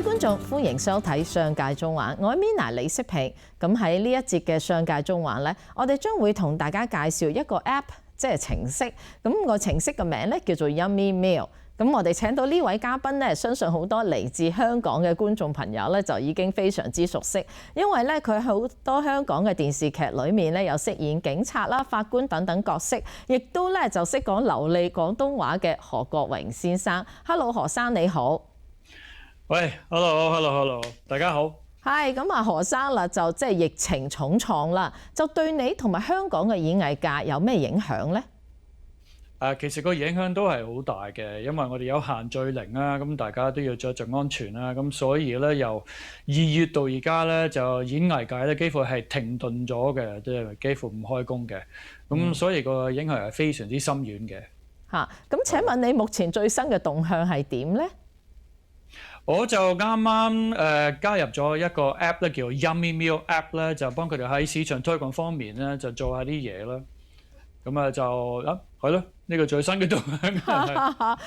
觀眾，歡迎收睇《商界中環》，我係 Mina 李適平。咁喺呢一節嘅《商界中環》咧，我哋將會同大家介紹一個 App， 即係程式。咁個程式嘅名咧叫做 Yummy Meal。咁我哋請到呢位嘉賓咧，相信好多嚟自香港嘅觀眾朋友咧就已經非常之熟悉，因為咧佢好多香港嘅電視劇裏面咧有飾演警察啦、法官等等角色，亦都咧就識講流利廣東話嘅何國榮先生。Hello， 何生你好。喂 ，hello， 大家好。係咁啊，何生啦，就即係疫情重創啦，就對你同埋香港嘅演藝界有咩影響呢？其實個影響都係好大嘅，因為我哋有限聚令啦，咁大家都要着重安全啦，咁所以咧由2月到而家咧，就演藝界咧幾乎係停頓咗嘅，即係幾乎唔開工嘅，咁所以個影響係非常之深遠嘅。嚇，咁請問你目前最新嘅動向係點呢？我就啱啱加入咗一個 app 咧，叫 Yummy Meal app 咧，就幫佢哋喺市場推廣方面咧，就做下啲嘢啦。咁啊就係咯，呢個最新嘅動向。咁啊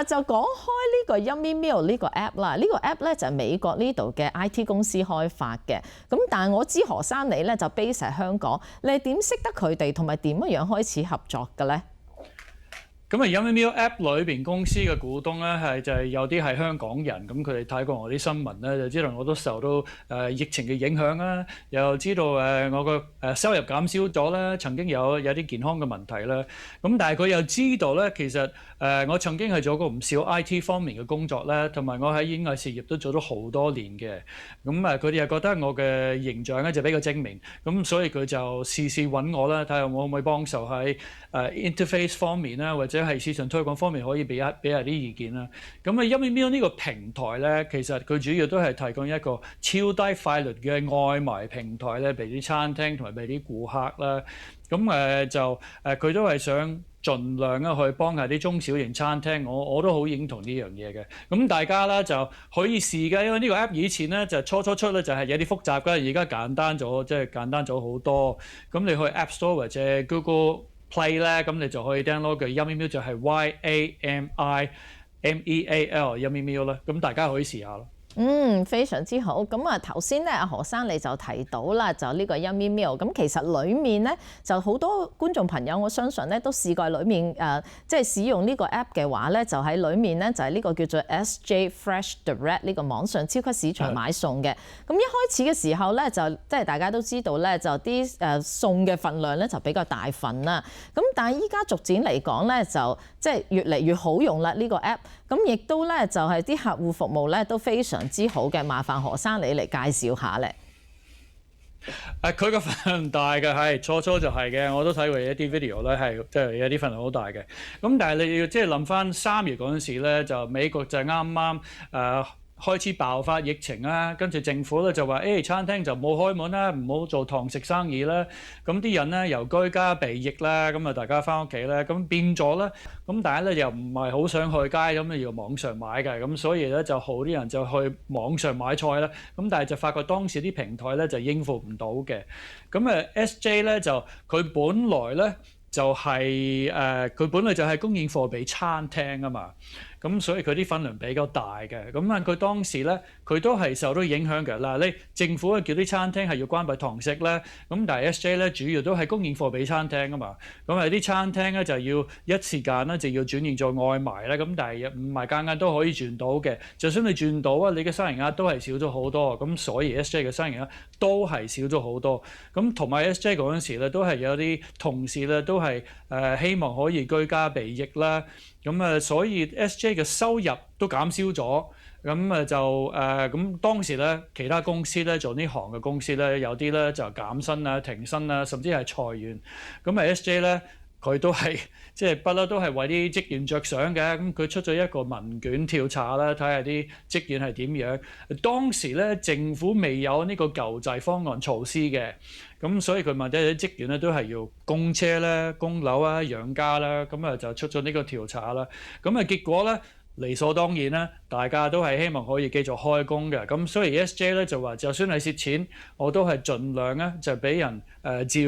就講開呢個 Yummy Meal 呢個 app 啦，呢個 app 咧就係美國呢度嘅 IT 公司開發嘅。咁但係我知何生你咧就 base 喺香港，你係點識得佢哋同埋點樣開始合作嘅咧？咁啊 Yummy Meal App 裏邊公司嘅股東咧就係有啲係香港人，咁佢哋睇過我啲新聞咧，就知道我都受到疫情嘅影響啦，又知道我個收入減少咗啦，曾經有啲健康嘅問題啦。咁但係佢又知道咧，其實我曾經係做過唔少 IT 方面嘅工作咧，同埋我喺演藝事業都做咗好多年嘅。咁佢哋又覺得我嘅形象咧就比較精明，咁所以佢就試揾我啦，睇下我可唔可以幫手喺interface 方面啦，或者係市場推廣方面可以俾下啲意見啦。咁Yummy Meal 呢個平台咧，其實佢主要都係提供一個超低快率嘅外賣平台咧，俾啲餐廳同埋俾啲顧客啦。咁就佢都係想盡量去幫下啲中小型餐廳，我都好認同呢樣嘢嘅。咁大家咧就可以試嘅，因為呢個 app 以前咧就初出咧就係有啲複雜嘅，而家簡單咗，即係簡單咗好多。咁你去 App Store 或者 Google Play 咧，咁你就可以 download 嘅 Yummy Meal 就係 YAMIMEAL Yummy Meal 啦，咁大家可以試下咯。非常之好。咁啊頭先咧，阿何生你就提到啦，就呢個 Yummy Meal。咁其實裡面咧就好多觀眾朋友，我相信咧都試過裡面即係使用呢個 app 嘅話咧，就喺裡面咧就係呢個叫做 SJ Fresh Direct 呢個網上超級市場買餸嘅。咁一開始嘅時候咧，就即係大家都知道咧，就啲餸嘅份量咧就比較大份啦。咁但係依家逐漸嚟講咧，就即係越嚟越好用啦呢個 app。咁亦都咧就係啲客戶服務咧都非常之好嘅，麻煩何生你嚟介紹下咧。佢個份量大嘅，係初就係嘅，我都睇過一啲 video 咧，係即係有啲份量好大嘅。咁但係你要即係諗翻3月嗰陣時咧，就美國就啱啱開始爆發疫情啦，跟住政府咧就話餐廳就唔好開門啦，唔好做堂食生意啦。咁啲人咧由居家避疫啦，咁啊大家翻屋企咧，咁變咗咧，咁大家咧又唔係好想去街，咁要網上買嘅，咁所以咧就好啲人就去網上買菜啦。咁但係就發覺當時啲平台咧就應付唔到嘅。咁SJ 咧就佢本來咧就係佢本來就係供應貨俾餐廳啊嘛。咁所以佢啲分量比較大嘅，咁佢當時咧佢都係受到影響嘅。嗱，你政府叫啲餐廳係要關閉堂食咧，咁但係 SJ 咧主要都係供應貨俾餐廳啊嘛，咁啲餐廳咧就要一時間咧就要轉型做外賣咧，咁但係唔係間間都可以轉到嘅，就算你轉到啊，你嘅生意額都係少咗好多，咁所以 SJ 嘅生意額都係少咗好多。咁同埋 SJ 嗰陣時咧都係有啲同事咧都係希望可以居家避疫啦。咁所以 SJ 嘅收入都減少咗，咁就咁當時咧，其他公司咧做呢行嘅公司咧，有啲咧就減薪啊、停薪啊，甚至係裁員。咁SJ 咧，佢都係即係不嬲都係為啲職員着想嘅。咁佢出咗一個問卷調查啦，睇下啲職員係點樣。當時咧政府未有呢個救濟方案措施嘅。咁所以佢問啲職員咧都係要供車啦、供樓啊、養家啦，咁就出咗呢個調查啦。咁結果咧理所當然啦，大家都係希望可以繼續開工嘅。咁所以 SJ 咧就話，就算係蝕錢，我都係盡量咧就俾人照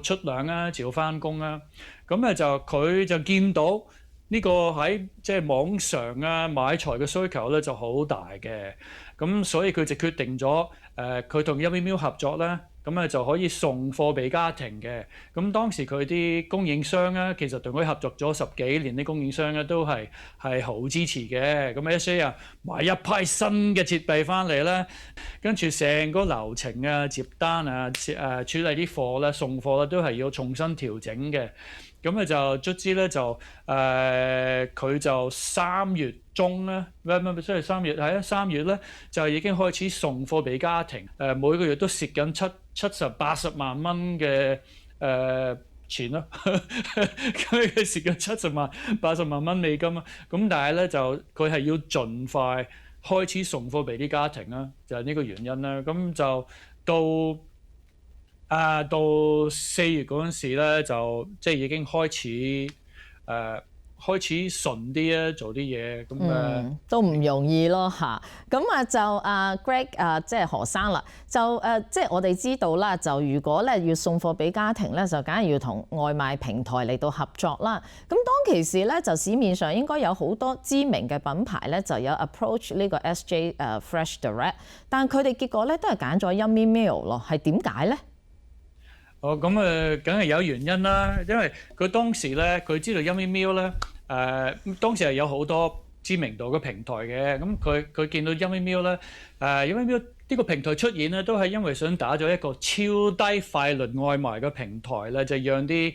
出糧啊，照翻工啊。咁就佢就見到呢個喺即係網上啊買材嘅需求咧就好大嘅，咁所以佢就決定咗佢同 Yummy Meal 合作啦，咁就可以送貨俾家庭嘅。咁當時佢啲供應商咧，其實同佢合作咗10幾年，啲供應商咧都係好支持嘅。咁 SJ 啊買一批新嘅設備翻嚟咧，跟住成個流程啊、接單啊、處理啲貨咧、送貨咧都係要重新調整嘅。咁就卒之咧就佢就3月中咧，即係3月咧就已經開始送貨俾家庭，每個月都蝕緊70-80萬蚊嘅錢咯，佢蝕緊70-80萬蚊美金啊！咁但係咧就佢係要盡快開始送貨俾啲家庭啦，就係呢個原因啦。咁就到4月嗰陣時咧，就即係已經開始順啲啊，做啲嘢咁都唔容易咯嚇。咁就Greg 即係何生啦，就即係我哋知道啦，就如果咧要送貨俾家庭咧，就梗係要同外賣平台嚟到合作啦。咁當其時咧，就市面上應該有好多知名嘅品牌咧，就有 approach 呢個 SJ Fresh Direct， 但佢哋結果咧都係揀咗 Yummy Meal 咯，係點解咧？咁梗係有原因啦，因為佢當時咧，佢知道 Yummy Meal 咧，當時係有好多知名度嘅平台嘅，咁佢見到 Yummy Meal 咧，Yummy Meal 呢個平台出現咧，都係因為想打咗一個超低快率外賣嘅平台咧，就讓啲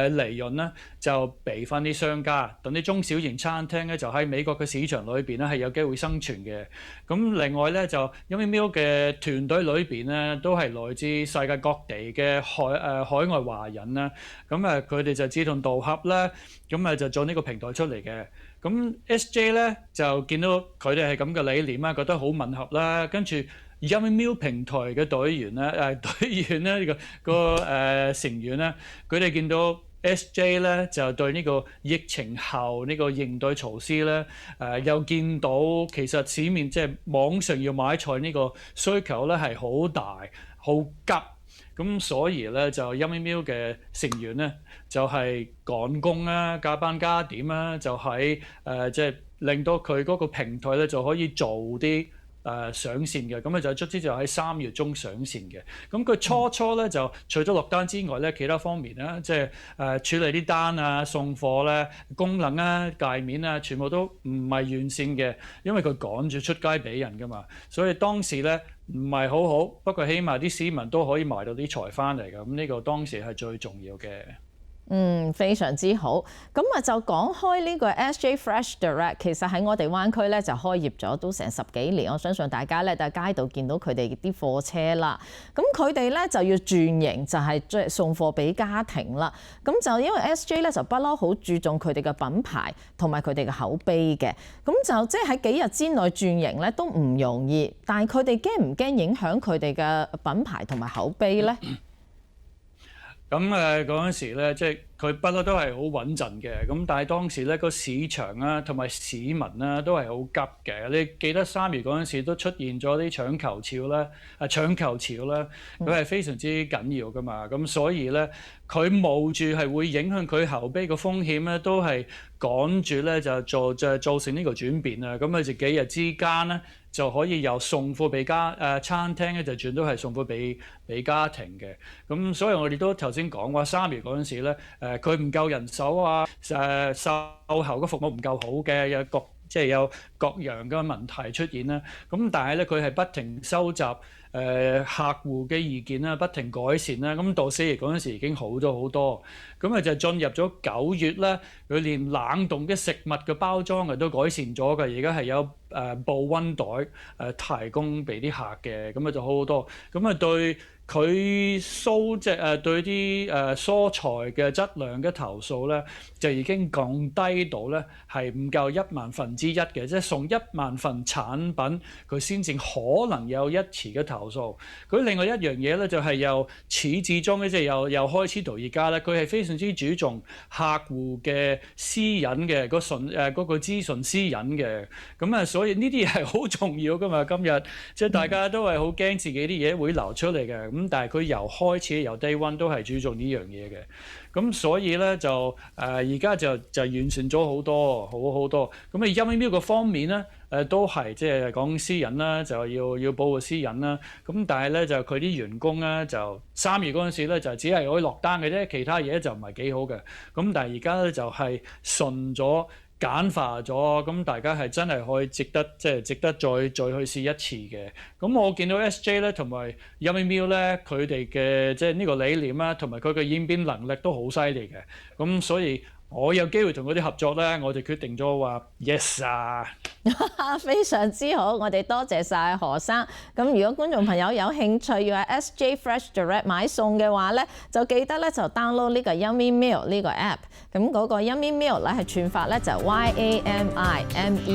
利潤咧就俾翻啲商家，等啲中小型餐廳咧就喺美國嘅市場裏邊咧係有機會生存嘅。咁另外咧就 Yummy Meal 嘅團隊裏邊咧都係來自世界各地嘅海外華人啦，咁佢哋就志同道合啦，咁就做呢個平台出嚟嘅。咁 SJ 咧就見到佢哋係咁嘅理念啦，覺得好吻合啦，跟住Yummy Meal 平台嘅隊員咧，成員咧，佢哋見到 SJ 咧就對呢個疫情後呢個應對措施咧，又見到其實市面即係網上要買菜呢個需求咧係好大好急，咁所以咧就 Yummy Meal 嘅成員咧就係趕工啦、加班加點啦，就喺即係令到佢嗰個平台咧就可以做啲上線嘅，咁就卒之就喺3月中上線嘅。咁佢初咧就除咗落單之外咧，其他方面咧，即係處理啲單啊、送貨咧、功能啊、界面啊，全部都唔係完善嘅，因為佢趕住出街俾人噶嘛。所以當時咧唔係好好，不過起碼啲市民都可以買到啲材翻嚟嘅。咁呢個當時係最重要嘅。非常之好。咁就講開呢個 SJ Fresh Direct， 其實喺我哋灣區咧就開業咗都成10幾年，我相信大家咧都喺街度見到佢哋啲貨車啦。咁佢哋咧就要轉型，就係即係送貨俾家庭啦。咁就因為 SJ 咧就不嬲好注重佢哋嘅品牌同埋佢哋嘅口碑嘅，咁就即係喺幾日之內轉型咧都唔容易。但係佢哋驚唔驚影響佢哋嘅品牌同埋口碑咧？咁嗰陣時咧，即係佢不嬲都係好穩陣嘅。咁但係當時咧個市場啊同埋市民啊都係好急嘅。你記得3月嗰陣時都出現咗啲搶購潮啦，搶購潮啦，佢係非常之緊要噶嘛。咁所以咧，佢冒住係會影響佢口碑嘅風險咧，都係趕住咧就造成呢個轉變啊。咁佢就幾日之間咧，就可以由送貨俾餐廳咧，就轉到係送貨俾家庭嘅。咁所以我哋都頭先講話3月嗰陣時咧，佢唔夠人手啊，售後嘅服務唔夠好嘅，有各樣嘅問題出現啦。咁但係咧，佢係不停收集客戶嘅意見啦，不停改善啦。咁到4月嗰陣時已經好咗好多。咁就進入咗9月咧，佢連冷凍嘅食物嘅包裝都改善咗嘅。而家係有保溫袋提供俾啲客嘅，咁就好好多。咁對佢對啲蔬菜嘅質量嘅投訴咧，就已經降低到咧係唔夠1/1000嘅，即係送10000份產品佢先至可能有1次嘅投訴。佢另外一樣嘢咧就係由始至終咧，即係由開始到而家咧，佢係非常之注重客戶嘅私隱嘅嗰個資訊私隱嘅。咁所以呢啲嘢係好重要噶嘛。今日即係大家都係好驚自己啲嘢會流出嚟嘅。咁但係佢由開始由 day one 都係注重呢樣嘢嘅。咁所以咧就而家就完善咗好多，好多。咁你Yummy Meal個方面咧都係即係講私隱啦，就要保護私隱啦。咁但係咧就佢啲員工咧就3月嗰陣時咧就只係可以落單嘅啫，其他嘢就唔係幾好嘅。咁但係而家咧就係順咗。簡化咗，咁大家係真係可以值得再去試一次嘅。咁我見到 SJ 咧同埋 Yummy Meal 咧，佢哋嘅即係呢個理念啦，同埋佢嘅應變能力都好犀利嘅。咁所以我有機會同佢哋合作咧，我哋決定咗話 yes 啊！非常之好，我哋多謝晒何生。咁如果觀眾朋友有興趣要喺 SJ Fresh Direct 買餸嘅話咧，就記得咧就 download 呢個 Yummy Meal 呢個 app。咁嗰個 Yummy Meal 咧係串法咧就係 YAMIMEAL。